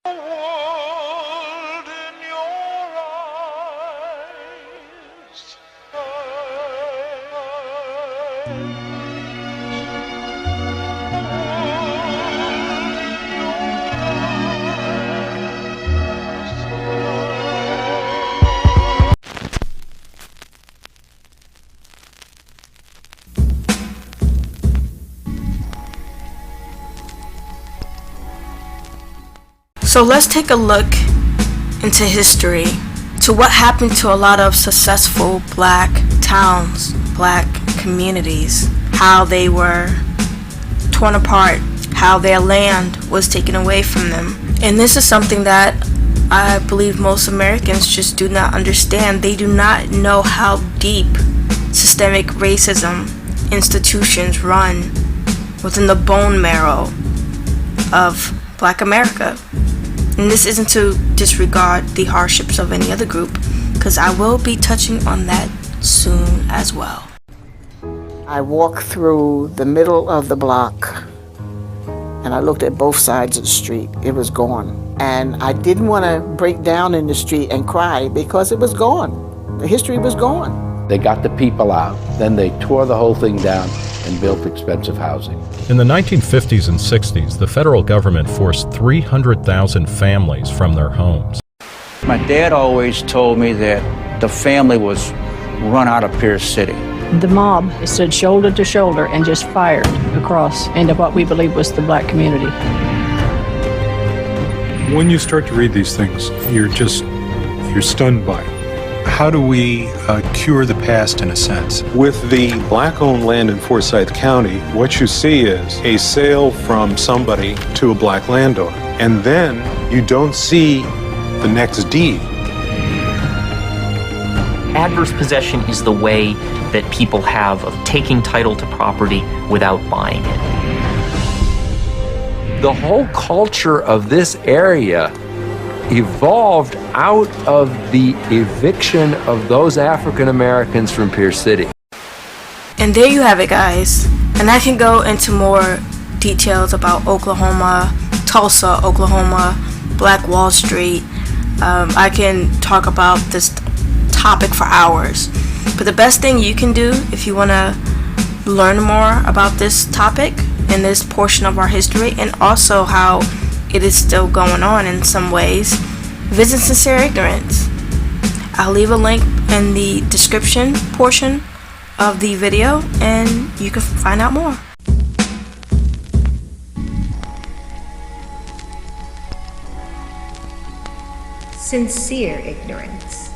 world in your eyes. So let's take a look into history, to what happened to a lot of successful black towns, black communities, how they were torn apart, how their land was taken away from them. And this is something that I believe most Americans just do not understand. They do not know how deep systemic racism institutions run within the bone marrow of Black America. And this isn't to disregard the hardships of any other group, because I will be touching on that soon as well. I walked through the middle of the block and I looked at both sides of the street. It was gone. And I didn't want to break down in the street and cry because it was gone. The history was gone. They got the people out, then they tore the whole thing down and built expensive housing. In the 1950s and 60s, the federal government forced 300,000 families from their homes. My dad always told me that the family was run out of Pierce City. The mob stood shoulder to shoulder and just fired across into what we believe was the black community. When you start to read these things, you're stunned by it. How do we cure the past in a sense? With the black-owned land in Forsyth County, what you see is a sale from somebody to a black landowner. And then you don't see the next deed. Adverse possession is the way that people have of taking title to property without buying it. The whole culture of this area evolved out of the eviction of those African Americans from Pierce City. And there you have it, guys. And I can go into more details about Oklahoma, Tulsa, Oklahoma, Black Wall Street. I can talk about this topic for hours. But the best thing you can do if you want to learn more about this topic and this portion of our history, and also how it is still going on in some ways, visit Sincere Ignorance. I'll leave a link in the description portion of the video and you can find out more. Sincere Ignorance.